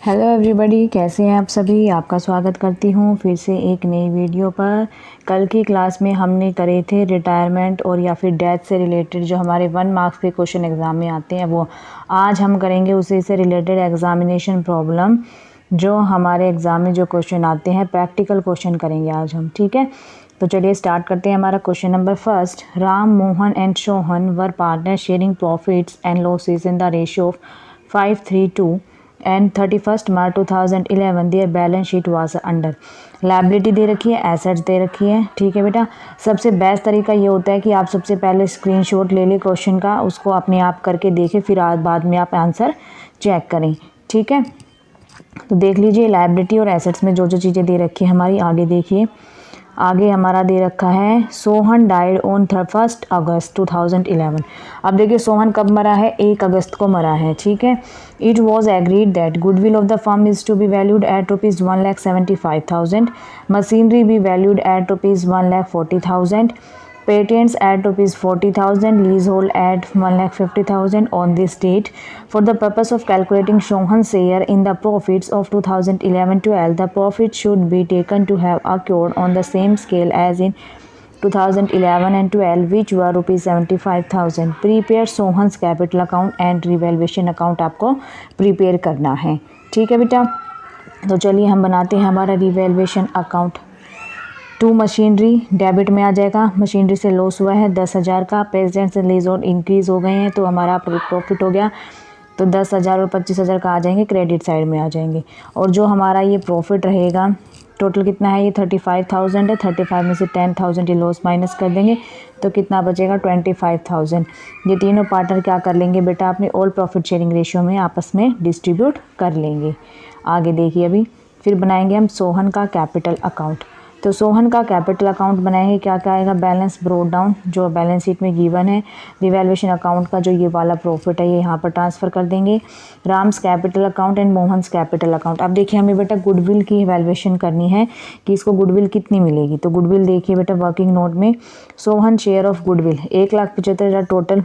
Hello everybody, कैसे हैं आप सभी। आपका स्वागत करती हूँ फिर से एक नई वीडियो पर। कल की क्लास में हमने करे थे रिटायरमेंट और या फिर डेथ से रिलेटेड जो हमारे 1 मार्क्स के क्वेश्चन एग्ज़ाम में आते हैं, वो आज हम करेंगे उसी से रिलेटेड एग्जामिनेशन प्रॉब्लम। जो हमारे एग्ज़ाम में जो क्वेश्चन आते हैं प्रैक्टिकल क्वेश्चन करेंगे आज हम, ठीक है। तो चलिए स्टार्ट करते हैं। हमारा question number first, Ram, Mohan and Sohan were partner sharing profits and losses in the ratio of 5:3:2 and 31 March 2011 their balance sheet was under. Liability दे रखी है, एसेट्स दे रखी है, ठीक है बेटा। सबसे बेस्ट तरीका ये होता है कि आप सबसे पहले स्क्रीनशॉट ले लें क्वेश्चन का, उसको अपने आप करके देखें, फिर बाद में आप आंसर चेक करें, ठीक है। तो देख लीजिए लायबिलिटी और एसेट्स में जो जो चीज़ें दे रखी है हमारी। आगे देखिए, आगे हमारा दे रखा है सोहन डाइड ऑन 1 अगस्त 2011। अब देखिए सोहन कब मरा है, 1 अगस्त को मरा है, ठीक है। It was agreed that goodwill of the firm is to be valued at ₹1,75,000, machinery be valued at ₹1,40,000, patents at ₹40,000, leasehold at ₹1,50,000 on this date. For the purpose of calculating Sohan's share in the profits of 2011-12, the profit should be taken to have occurred on the same scale as in 2011 and 12, which were ₹75,000. Prepare Sohan's capital account and revaluation account आपको prepare करना है, ठीक है बेटा। तो चलिए हम बनाते हैं हमारा revaluation account. To machinery debit में आ जाएगा, मशीनरी से लॉस हुआ है 10,000 का, पेजेंट से लीज और इंक्रीज़ हो गए हैं तो हमारा प्रॉफिट हो गया, तो 10,000 और 25,000 का आ जाएंगे, क्रेडिट साइड में आ जाएंगे। और जो हमारा ये प्रॉफिट रहेगा टोटल कितना है, ये 35,000 है। 35 में से 10,000 ये लॉस माइनस कर देंगे तो कितना बचेगा 25,000। ये तीनों पार्टनर क्या कर लेंगे बेटा, अपने ऑल प्रॉफिट शेयरिंग रेशियो में आपस में डिस्ट्रीब्यूट कर लेंगे। आगे देखिए, अभी फिर बनाएंगे हम सोहन का कैपिटल अकाउंट। तो सोहन का कैपिटल अकाउंट बनाएंगे, क्या क्या आएगा, बैलेंस ब्रोड डाउन जो बैलेंस शीट में गिवन है, रिवैल्यूएशन अकाउंट का जो ये वाला प्रॉफिट है ये यहाँ पर ट्रांसफ़र कर देंगे, Ram's capital account and Mohan's capital account. अब देखिए हमें बेटा गुडविल की वैल्यूएशन करनी है कि इसको गुडविल कितनी मिलेगी। तो गुडविल देखिए बेटा वर्किंग नोट में, Sohan share of goodwill 1,75,000 total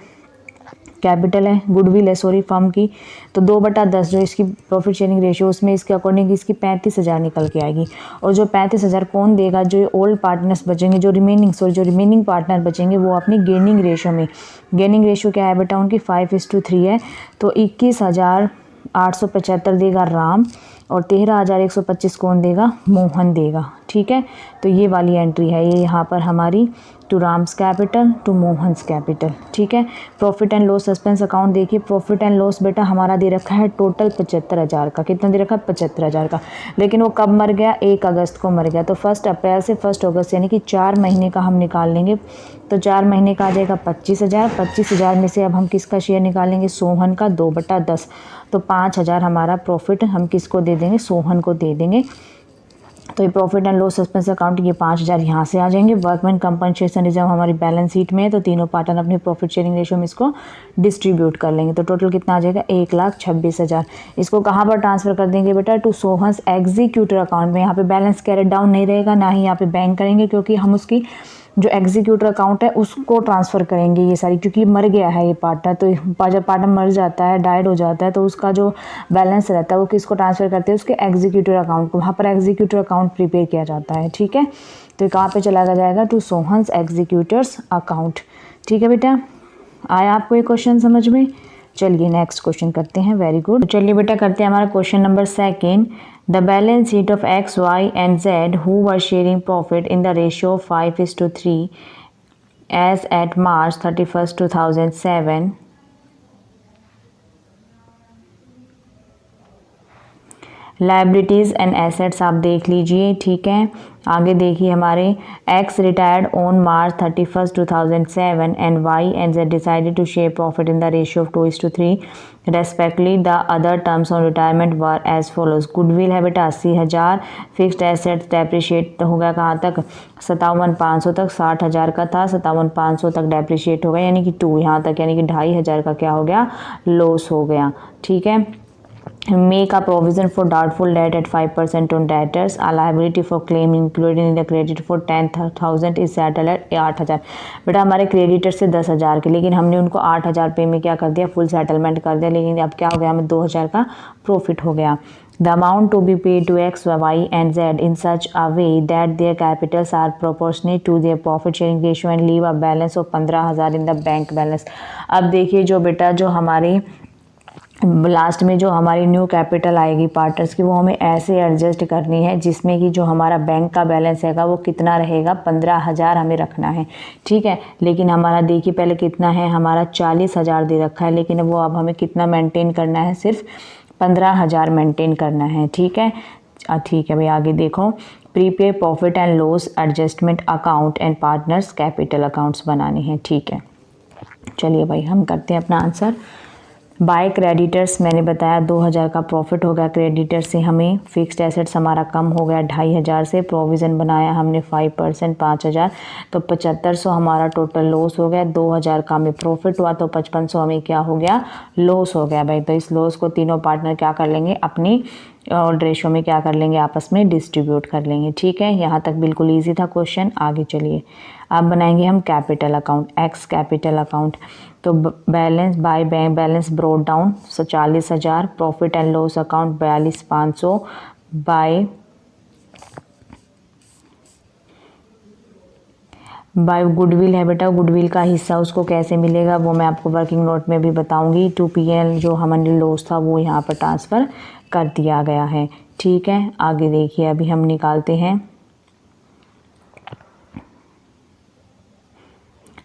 capital है, गुडविल है सॉरी फर्म की, तो 2/10 जो इसकी प्रॉफिट शेयरिंग रेशियो उसमें इसके अकॉर्डिंग इसकी 35,000 निकल के आएगी। और जो 35,000 कौन देगा, जो ओल्ड पार्टनर्स बचेंगे, जो रिमेनिंग पार्टनर बचेंगे वो अपनी गेनिंग रेशियो में, गेनिंग रेशियो क्या है बेटा उनकी 5:3 है, तो 21,875 देगा राम और 13,125 कौन देगा, मोहन देगा, ठीक है। तो ये वाली एंट्री है ये यहाँ पर हमारी, to Ram's capital to Mohan's capital, ठीक है। Profit and loss suspense account देखिए, प्रॉफिट एंड लॉस बेटा हमारा दे रखा है टोटल 75,000 का। कितना दे रखा है, 75,000 का। लेकिन वो कब मर गया, 1 अगस्त को मर गया। तो 1 अप्रैल से 1 अगस्त यानी कि 4 महीने का हम निकाल लेंगे। तो 4 महीने का आ जाएगा 25,000। 25,000 में से अब हम किसका शेयर निकालेंगे, सोहन का 2/10। तो 5,000 हमारा प्रॉफिट हम किसको दे देंगे, सोहन को दे देंगे। तो ये profit and loss suspense account ये 5,000 यहाँ से आ जाएंगे। वर्कमैन कंपनसेशन रिजर्व हमारी बैलेंस शीट में है, तो तीनों पार्टनर अपने प्रॉफिट शेयरिंग रेशियो में इसको डिस्ट्रीब्यूट कर लेंगे। तो टोटल कितना आ जाएगा, 1,26,000। इसको कहाँ पर ट्रांसफर कर देंगे बेटा, टू सोहन्स एग्जीक्यूटर अकाउंट में। यहाँ पे बैलेंस कैरेट डाउन नहीं रहेगा, ना ही यहाँ पे बैंक करेंगे, क्योंकि हम उसकी जो एग्जीक्यूटर अकाउंट है उसको ट्रांसफ़र करेंगे ये सारी, क्योंकि मर गया है ये पार्टनर। तो जब पार्टनर मर जाता है, डाइड हो जाता है, तो उसका जो बैलेंस रहता है वो किसको ट्रांसफ़र करते हैं, उसके एग्जीक्यूटर अकाउंट को। वहाँ पर एग्जीक्यूटर अकाउंट प्रिपेयर किया जाता है, ठीक है। तो कहाँ पे चला जाएगा, टू सोहन्स एग्जीक्यूटर्स अकाउंट, ठीक है बेटा। आया आपको ये क्वेश्चन समझ में। चलिए नेक्स्ट क्वेश्चन करते हैं। Very good. चलिए बेटा करते हैं हमारा question number second. The balance sheet of X, Y and Z who were sharing profit in the ratio of 5:3 as at March 31st, 2007. Liabilities and assets आप देख लीजिए, ठीक है। आगे देखिए हमारे X retired on March 31st, 2007 and Y and Z decided to share profit in the ratio of 2:3 respectively. The other terms on retirement were as follows. Goodwill है बेटा 80,000, फिक्स्ड एसेट्स डेप्रिशिएट हो गया कहाँ तक, 57,500 तक, 60,000 का था, 57,500 तक डेप्रिशिएट हो गया, यानी कि 2 यहाँ तक, यानी कि 2,500 का क्या हो गया, लॉस हो गया, ठीक है। Make a provision for doubtful debt at 5% on debtors. A liability for claim included in the credit for 10,000 is settled at 8,000। बेटा हमारे क्रेडिटर से 10,000 के, लेकिन हमने उनको 8,000 पे में क्या कर दिया, फुल सेटलमेंट कर दिया, लेकिन अब क्या हो गया, हमें 2,000 का प्रॉफिट हो गया। The amount to be paid to X, Y, and Z in such a way that their capitals are proportionate to their profit sharing ratio and leave a balance of 15,000 in the bank balance। अब देखिए जो बेटा जो हमारी last में जो हमारी new capital आएगी पार्टनर्स की, वो हमें ऐसे एडजस्ट करनी है जिसमें कि जो हमारा बैंक का बैलेंस हैगा वो कितना रहेगा, 15,000 हमें रखना है। ठीक है, लेकिन हमारा देखिए पहले कितना है, हमारा 40,000 दे रखा है, लेकिन वो अब हमें कितना मेंटेन करना है, सिर्फ 15,000 मेंटेन करना है। ठीक है, ठीक है भाई, आगे देखो। Prepaid profit and loss adjustment account and partners capital accounts बनाने हैं। ठीक है, चलिए भाई हम करते हैं अपना आंसर। बाय क्रेडिटर्स मैंने बताया 2,000 का प्रॉफिट हो गया, क्रेडिटर से हमें फिक्स्ड एसेट्स हमारा कम हो गया 2,500 से, प्रोविज़न बनाया हमने 5% 5,000, तो 7,500 हमारा टोटल लॉस हो गया। 2,000 का हमें प्रॉफिट हुआ तो 5,500 हमें क्या हो गया, लॉस हो गया भाई। तो इस लॉस को तीनों पार्टनर क्या कर लेंगे, अपनी और रेशो में क्या कर लेंगे, आपस में डिस्ट्रीब्यूट कर लेंगे। ठीक है, यहाँ तक बिल्कुल इजी था क्वेश्चन। आगे चलिए, अब बनाएंगे हम capital account, X capital account. तो balance by bank balance brought down 40,000, profit and loss account 42,500 by goodwill है बेटा, गुडविल का हिस्सा उसको कैसे मिलेगा वो मैं आपको वर्किंग नोट में भी बताऊंगी। 2PL जो हमारे लॉस था वो यहाँ पर ट्रांसफ़र कर दिया गया है। ठीक है, आगे देखिए, अभी हम निकालते हैं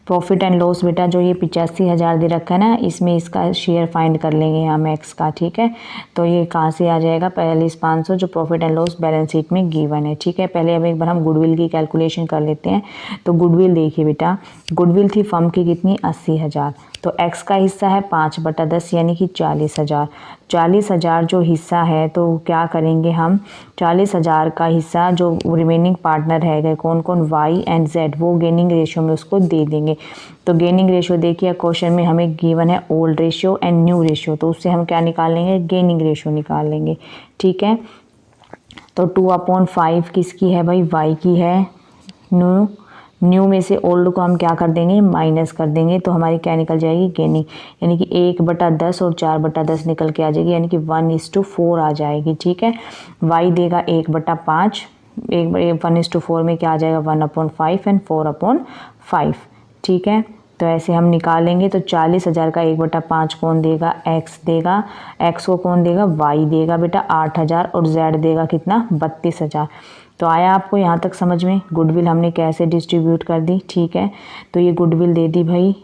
प्रॉफिट एंड लॉस। बेटा जो ये 85,000 दे रखा है ना, इसमें इसका शेयर फाइंड कर लेंगे हम एक्स का। ठीक है, तो ये कहाँ से आ जाएगा, 42,500 जो profit and loss balance sheet में गिवन है। ठीक है, पहले अब एक बार हम गुडविल की कैलकुलेशन कर लेते हैं। तो गुडविल देखिए बेटा, गुडविल थी फर्म की कितनी, 80,000, तो एक्स का हिस्सा है 5/10 यानी कि 40,000। 40,000 जो हिस्सा है तो क्या करेंगे हम, 40,000 का हिस्सा जो रिमेनिंग पार्टनर है कौन कौन, वाई एंड जेड, वो गेनिंग रेशियो में उसको दे देंगे। तो गेनिंग रेशियो देखिए क्वेश्चन में हमें गिवन है old ratio and new ratio, तो उससे हम क्या निकाल लेंगे, गेनिंग रेशियो निकाल लेंगे। ठीक है, तो 2/5 किसकी है भाई, वाई की है। न्यू में से ओल्ड को हम क्या कर देंगे, माइनस कर देंगे, तो हमारी क्या निकल जाएगी, गेनिंग, यानी कि 1/10 और 4/10 निकल के आ जाएगी, यानी कि 1:4 आ जाएगी। ठीक है, वाई देगा 1/5, 1:4 में क्या आ जाएगा, 1/5 एंड 4/5। ठीक है, तो ऐसे हम निकालेंगे। तो 40,000 का 1/5 कौन देगा, एक्स देगा। एक्स को कौन देगा, वाई देगा बेटा 8,000, और जेड देगा कितना, 32,000। तो आया आपको यहाँ तक समझ में, गुडविल हमने कैसे डिस्ट्रीब्यूट कर दी। ठीक है, तो ये गुडविल दे दी भाई,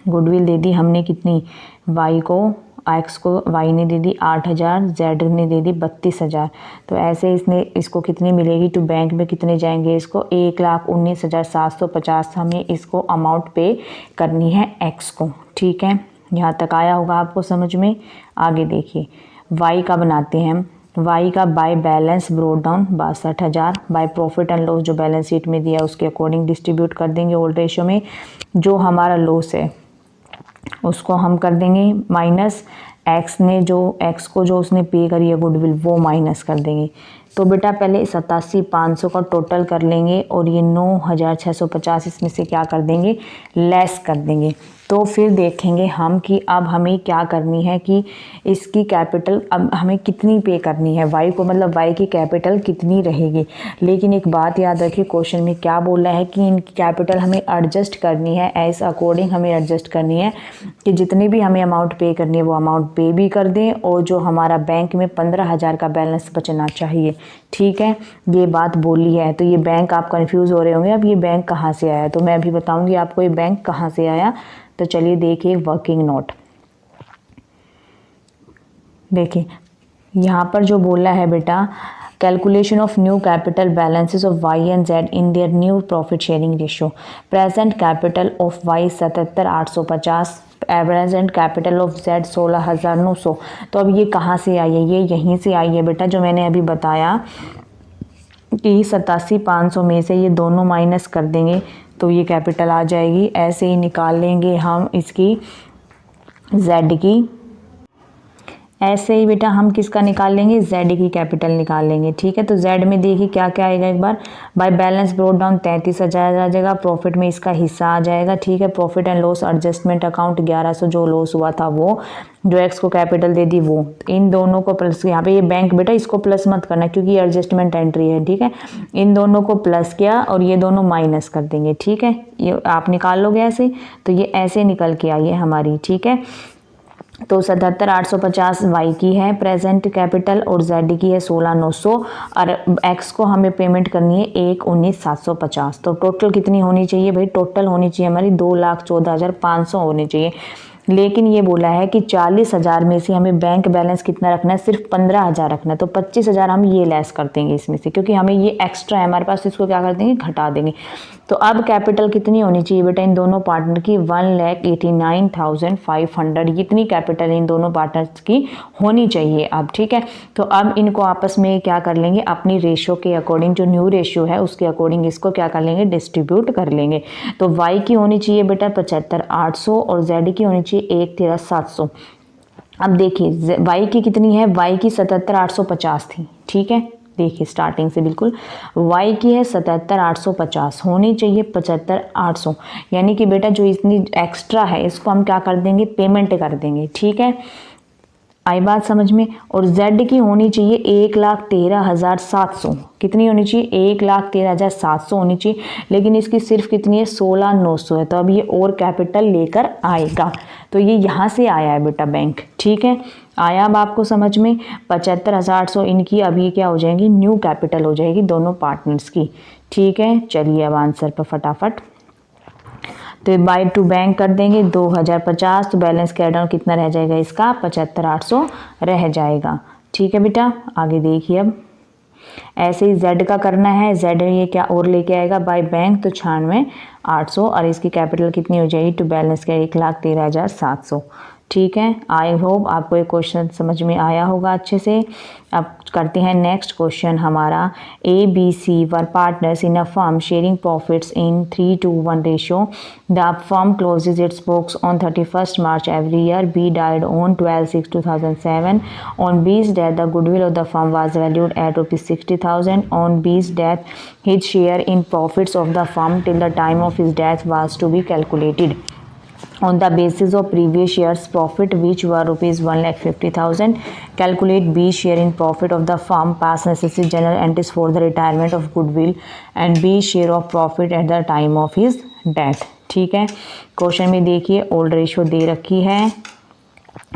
गुडविल दे दी हमने कितनी, वाई को, एक्स को वाई ने दे दी 8,000, जेड ने दे दी 32,000। तो ऐसे इसको कितनी मिलेगी, टू बैंक में कितने जाएंगे, इसको 1,19,750 हमें इसको अमाउंट पे करनी है एक्स को। ठीक है, यहाँ तक आया होगा आपको समझ में। आगे देखिए, वाई का बनाते हैं हम। वाई का by balance brought down 62,000, by profit and loss जो बैलेंस शीट में दिया उसके अकॉर्डिंग डिस्ट्रीब्यूट कर देंगे ओल्ड रेशियो में। जो हमारा लॉस है उसको हम कर देंगे माइनस, एक्स को जो उसने पे करी है गुडविल वो माइनस कर देंगे। तो बेटा पहले 87,500 का टोटल कर लेंगे और ये 9,650 इसमें से क्या कर देंगे, लेस कर देंगे। तो फिर देखेंगे हम कि अब हमें क्या करनी है कि इसकी कैपिटल अब हमें कितनी पे करनी है, वाई को, मतलब वाई की कैपिटल कितनी रहेगी। लेकिन एक बात याद रखिए, क्वेश्चन में क्या बोला है कि इनकी कैपिटल हमें एडजस्ट करनी है, एज अकॉर्डिंग हमें एडजस्ट करनी है कि जितनी भी हमें अमाउंट पे करनी है वो अमाउंट पे भी कर दें, और जो हमारा बैंक में 15,000 का बैलेंस बचना चाहिए। ठीक है, ये बात बोली है। तो ये बैंक आप कंफ्यूज हो रहे होंगे, अब ये बैंक कहाँ से आया, तो मैं अभी बताऊंगी आपको ये बैंक कहाँ से आया। तो चलिए देखिए वर्किंग नोट, देखिए यहाँ पर जो बोला है बेटा, calculation of new capital balances of Y and Z in their new profit sharing ratio. Present capital of Y 77,850, present capital of Z 16,900। तो अब ये कहाँ से आई है, ये यहीं से आई है बेटा, जो मैंने अभी बताया कि 87,500 में से ये दोनों माइनस कर देंगे तो ये कैपिटल आ जाएगी। ऐसे ही निकाल लेंगे हम इसकी जेड की, ऐसे ही बेटा हम किसका निकाल लेंगे, जेड की कैपिटल निकाल लेंगे। ठीक है, तो जेड में देखिए क्या क्या आएगा एक बार, बाय बैलेंस ब्रोट डाउन 33,000 आ जाएगा, प्रॉफिट में इसका हिस्सा आ जाएगा। ठीक है, profit and loss adjustment account 1100 जो लॉस हुआ था वो, जो एक्स को कैपिटल दे दी वो, इन दोनों को प्लस, यहाँ पे ये बैंक बेटा इसको प्लस मत करना क्योंकि ये एडजस्टमेंट एंट्री है। ठीक है, इन दोनों को प्लस किया और ये दोनों माइनस कर देंगे। ठीक है, ये आप निकाल लोगे ऐसे, तो ये ऐसे निकल के आई है हमारी। ठीक है, तो 77,850 वाई की है प्रेजेंट कैपिटल और जेड की है 16,900 और एक्स को हमें पेमेंट करनी है 1,19,750। तो टोटल कितनी होनी चाहिए भाई, टोटल होनी चाहिए हमारी 2,14,500 होनी चाहिए। लेकिन ये बोला है कि 40,000 में से हमें बैंक बैलेंस कितना रखना है, सिर्फ 15,000 रखना है। तो 25,000 हम ये लेस कर देंगे इसमें से, क्योंकि हमें ये एक्स्ट्रा है हमारे पास, इसको क्या कर देंगे, घटा देंगे। तो अब कैपिटल कितनी होनी चाहिए बेटा इन दोनों पार्टनर की, 1,89,500, इतनी कैपिटल इन दोनों पार्टनर्स की होनी चाहिए अब। ठीक है, तो अब इनको आपस में क्या कर लेंगे, अपनी रेशो के अकॉर्डिंग, जो न्यू रेशो है उसके अकॉर्डिंग इसको क्या कर लेंगे, डिस्ट्रीब्यूट कर लेंगे। तो वाई की होनी चाहिए बेटा 75,800 और जेड की होनी चाहिए 1,13,700। अब देखिए वाई की कितनी है, वाई की 77,850 थी। ठीक है, देखिए स्टार्टिंग से बिल्कुल, y की है 77,850, होनी चाहिए 75,800, यानी कि बेटा जो इतनी एक्स्ट्रा है इसको हम क्या कर देंगे, पेमेंट कर देंगे। ठीक है, आई बात समझ में। और z की होनी चाहिए 1,13,700, कितनी होनी चाहिए, 1,13,700 होनी चाहिए, लेकिन इसकी सिर्फ कितनी है, 16,900 है। तो अब ये और कैपिटल लेकर आएगा, तो ये यहाँ से आया है बेटा बैंक। ठीक है, आया अब आपको समझ में, 75,800 इनकी अब ये क्या हो जाएंगी, न्यू कैपिटल हो जाएगी दोनों पार्टनर्स की। ठीक है, चलिए अब आंसर पर फटाफट, तो बाय टू बैंक कर देंगे 2,050, तो बैलेंस कैड डाउन कितना रह जाएगा इसका, 75,800 रह जाएगा। ठीक है बेटा, आगे देखिए अब ऐसे ही जेड का करना है, जेड ये क्या और लेके आएगा बाय बैंक, तो 96,800 और इसकी कैपिटल कितनी हो जाएगी टू बैलेंस का 1,13,700। ठीक है, आई होप आपको ये क्वेश्चन समझ में आया होगा अच्छे से। अब करते हैं नेक्स्ट क्वेश्चन हमारा, A B C were partners in a firm sharing profits in 3:1 ratio, the firm closes its books on 31st March every year, B died on 12/6/2007, on B's death the goodwill of the firm was valued at ₹60,000, on B's death his share in profits of the firm till the time of his death was to be calculated on the basis of previous year's profit, which were ₹1,50,000. Calculate B's share in profit of the firm, past necessary general entries for the retirement of goodwill, and B's share of profit at the time of his death. ठीक है, question में देखिए old ratio दे रखी है,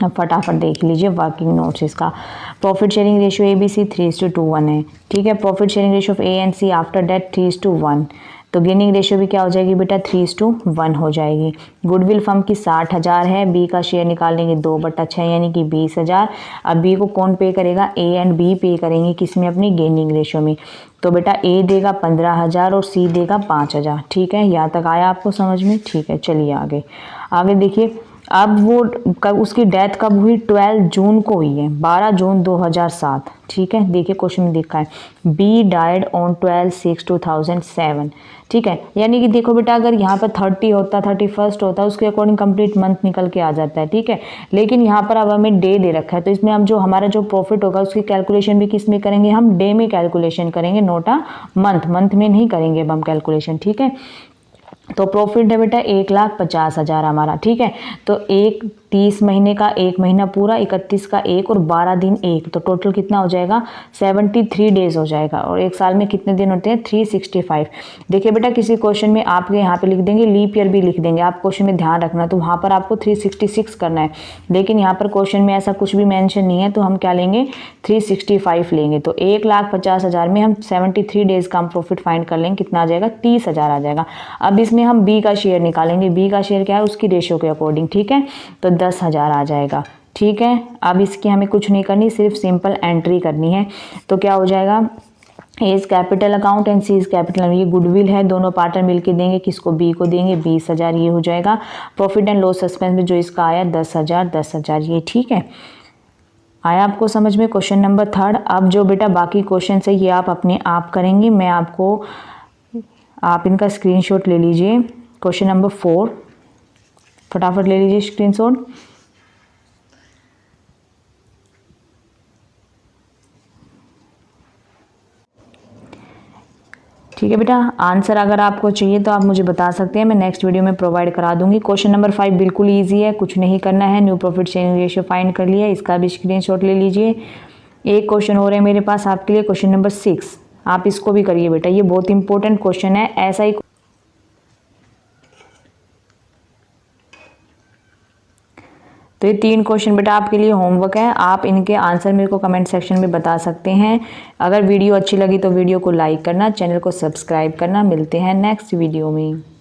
अब फटाफट देख लीजिए वर्किंग नोट्स इसका। Profit sharing ratio A B C 3:1 है। ठीक है, profit sharing ratio of A and C after date 3:1, तो गेनिंग रेशियो भी क्या हो जाएगी बेटा 3:1 हो जाएगी। गुडविल फर्म की 60,000 है, बी का शेयर निकालेंगे 2/6 यानी कि 20,000। अब बी को कौन पे करेगा, ए एंड बी पे करेंगे किसमें, अपनी गेनिंग रेशियो में। तो बेटा ए देगा 15,000 और सी देगा 5,000। ठीक है, यहाँ तक आया आपको समझ में। ठीक है, चलिए आगे आगे देखिए। अब वो कब उसकी डेथ कब हुई, 12 जून को हुई है, 12 जून 2007। ठीक है, देखिए क्वेश्चन में देखा है बी डाइड ऑन 12/6/2007। ठीक है, यानी कि देखो बेटा अगर यहाँ पर 30 होता, 31st होता, उसके अकॉर्डिंग कंप्लीट मंथ निकल के आ जाता है। ठीक है, लेकिन यहाँ पर अब हमें डे दे रखा है, तो इसमें हम जो हमारा जो प्रॉफिट होगा उसकी कैलकुलेशन भी किस में करेंगे, हम डे में कैलकुलेशन करेंगे, नोट अ मंथ में नहीं करेंगे अब हम कैलकुलेशन। ठीक है, तो प्रॉफिट है बेटा 1,50,000 हमारा। ठीक है, तो 30 महीने का 1 महीना पूरा, 31 का 1 और 12 दिन 1, तो टोटल कितना हो जाएगा 73 डेज हो जाएगा। और एक साल में कितने दिन होते हैं 365। देखिए बेटा किसी क्वेश्चन में आपके यहाँ पे लिख देंगे, लीप ईयर भी लिख देंगे, आप क्वेश्चन में ध्यान रखना, तो वहाँ पर आपको 366 करना है, लेकिन यहाँ पर क्वेश्चन में ऐसा कुछ भी मेंशन नहीं है, तो हम क्या लेंगे 365 लेंगे। तो 1,50,000 में हम 73 डेज का हम प्रॉफिट फाइंड कर लेंगे, कितना आ जाएगा 30,000 आ जाएगा। अब इसमें हम बी का शेयर निकालेंगे, बी का शेयर क्या है उसकी रेशियो के अकॉर्डिंग। ठीक है, तो 10,000 आ जाएगा। ठीक है, अब इसकी हमें कुछ नहीं करनी, सिर्फ सिंपल एंट्री करनी है। तो क्या हो जाएगा, A is capital account and C is capital, ये गुडविल है, दोनों पार्टनर मिलके देंगे, किसको बी को देंगे 20,000, ये हो जाएगा। प्रॉफिट एंड लॉस सस्पेंस में जो इसका आया 10,000 ये। ठीक है, आया आपको समझ में क्वेश्चन नंबर 3। अब जो बेटा बाकी क्वेश्चन है ये आप अपने आप करेंगे, मैं आपको, आप इनका स्क्रीनशॉट ले लीजिए। क्वेश्चन नंबर 4 फटाफट ले लीजिए स्क्रीनशॉट। ठीक है बेटा, आंसर अगर आपको चाहिए तो आप मुझे बता सकते हैं, मैं नेक्स्ट वीडियो में प्रोवाइड करा दूंगी। क्वेश्चन नंबर 5 बिल्कुल ईजी है, कुछ नहीं करना है। New profit sharing ratio find कर लिया, इसका भी स्क्रीनशॉट ले लीजिए। एक क्वेश्चन और है मेरे पास आपके लिए, क्वेश्चन नंबर 6, आप इसको भी करिए बेटा, ये बहुत इंपॉर्टेंट क्वेश्चन है। ऐसा ही तो ये 3 क्वेश्चन बेटा आपके लिए होमवर्क है, आप इनके आंसर मेरे को कमेंट सेक्शन में बता सकते हैं। अगर वीडियो अच्छी लगी तो वीडियो को लाइक करना, चैनल को सब्सक्राइब करना। मिलते हैं नेक्स्ट वीडियो में।